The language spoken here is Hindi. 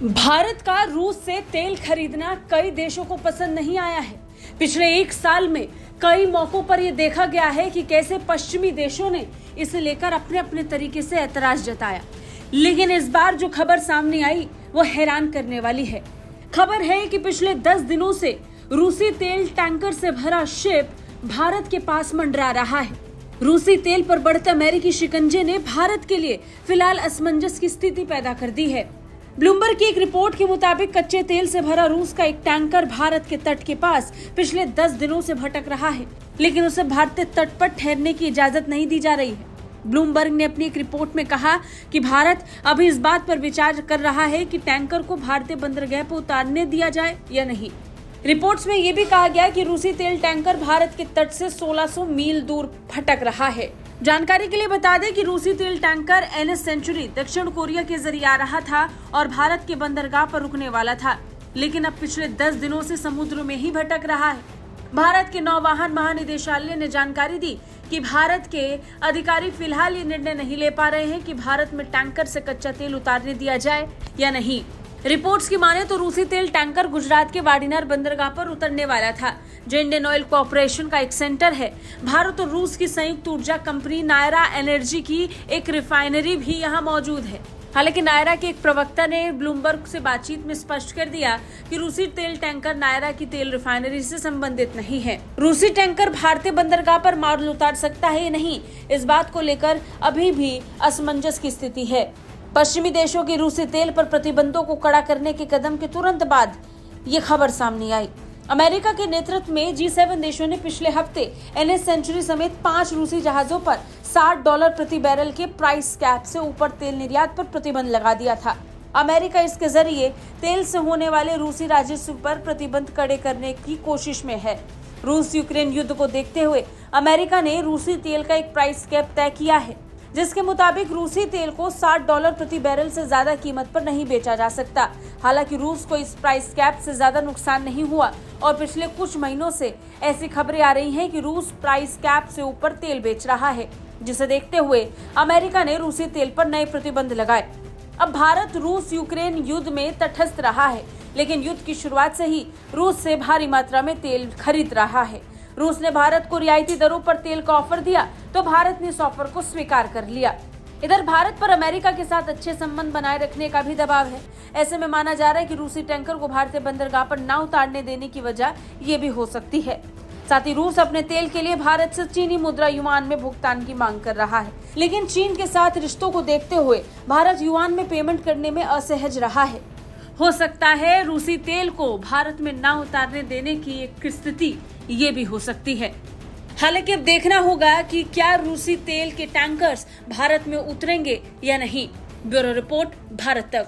भारत का रूस से तेल खरीदना कई देशों को पसंद नहीं आया है। पिछले एक साल में कई मौकों पर यह देखा गया है कि कैसे पश्चिमी देशों ने इसे लेकर अपने अपने तरीके से ऐतराज जताया। लेकिन इस बार जो खबर सामने आई वो हैरान करने वाली है। खबर है कि पिछले 10 दिनों से रूसी तेल टैंकर से भरा शिप भारत के पास मंडरा रहा है। रूसी तेल पर बढ़ते अमेरिकी शिकंजे ने भारत के लिए फिलहाल असमंजस की स्थिति पैदा कर दी है। ब्लूमबर्ग की एक रिपोर्ट के मुताबिक कच्चे तेल से भरा रूस का एक टैंकर भारत के तट के पास पिछले 10 दिनों से भटक रहा है, लेकिन उसे भारतीय तट पर ठहरने की इजाजत नहीं दी जा रही है। ब्लूमबर्ग ने अपनी एक रिपोर्ट में कहा कि भारत अभी इस बात पर विचार कर रहा है कि टैंकर को भारतीय बंदरगाह पर उतारने दिया जाए या नहीं। रिपोर्ट्स में यह भी कहा गया कि रूसी तेल टैंकर भारत के तट से 1600 मील दूर भटक रहा है। जानकारी के लिए बता दें कि रूसी तेल टैंकर NS सेंचुरी दक्षिण कोरिया के जरिए आ रहा था और भारत के बंदरगाह पर रुकने वाला था, लेकिन अब पिछले 10 दिनों से समुद्र में ही भटक रहा है। भारत के नौवाहन महानिदेशालय ने जानकारी दी कि भारत के अधिकारी फिलहाल ये निर्णय नहीं ले पा रहे हैं कि भारत में टैंकर से कच्चा तेल उतारने दिया जाए या नहीं। रिपोर्ट्स की माने तो रूसी तेल टैंकर गुजरात के वाडीनार बंदरगाह पर उतरने वाला था, जो इंडियन ऑयल कॉर्पोरेशन का एक सेंटर है। भारत और रूस की संयुक्त ऊर्जा कंपनी नायरा एनर्जी की एक रिफाइनरी भी यहां मौजूद है। हालांकि नायरा के एक प्रवक्ता ने ब्लूमबर्ग से बातचीत में स्पष्ट कर दिया कि रूसी तेल टैंकर नायरा की तेल रिफाइनरी से संबंधित नहीं है। रूसी टैंकर भारतीय बंदरगाह पर माल उतार सकता है या नहीं, इस बात को लेकर अभी भी असमंजस की स्थिति है। पश्चिमी देशों की रूसी तेल पर प्रतिबंधों को कड़ा करने के कदम के तुरंत बाद ये खबर सामने आई। अमेरिका के नेतृत्व में G7 देशों ने पिछले हफ्ते NS सेंचुरी समेत 5 रूसी जहाजों पर $60 प्रति बैरल के प्राइस कैप से ऊपर तेल निर्यात पर प्रतिबंध लगा दिया था। अमेरिका इसके जरिए तेल से होने वाले रूसी राजस्व पर प्रतिबंध कड़े करने की कोशिश में है। रूस यूक्रेन युद्ध को देखते हुए अमेरिका ने रूसी तेल का एक प्राइस कैप तय किया है, जिसके मुताबिक रूसी तेल को $60 प्रति बैरल से ज्यादा कीमत पर नहीं बेचा जा सकता। हालांकि रूस को इस प्राइस कैप से ज्यादा नुकसान नहीं हुआ और पिछले कुछ महीनों से ऐसी खबरें आ रही हैं कि रूस प्राइस कैप से ऊपर तेल बेच रहा है, जिसे देखते हुए अमेरिका ने रूसी तेल पर नए प्रतिबंध लगाए। अब भारत रूस यूक्रेन युद्ध में तटस्थ रहा है, लेकिन युद्ध की शुरुआत से ही रूस से भारी मात्रा में तेल खरीद रहा है। रूस ने भारत को रियायती दरों पर तेल का ऑफर दिया तो भारत ने इस ऑफर को स्वीकार कर लिया। इधर भारत पर अमेरिका के साथ अच्छे संबंध बनाए रखने का भी दबाव है। ऐसे में माना जा रहा है कि रूसी टैंकर को भारतीय बंदरगाह पर न उतारने देने की वजह ये भी हो सकती है। साथ ही रूस अपने तेल के लिए भारत से चीनी मुद्रा युआन में भुगतान की मांग कर रहा है, लेकिन चीन के साथ रिश्तों को देखते हुए भारत युआन में पेमेंट करने में असहज रहा है। हो सकता है रूसी तेल को भारत में न उतारने देने की एक स्थिति ये भी हो सकती है। हालांकि अब देखना होगा कि क्या रूसी तेल के टैंकर्स भारत में उतरेंगे या नहीं। ब्यूरो रिपोर्ट, भारत तक।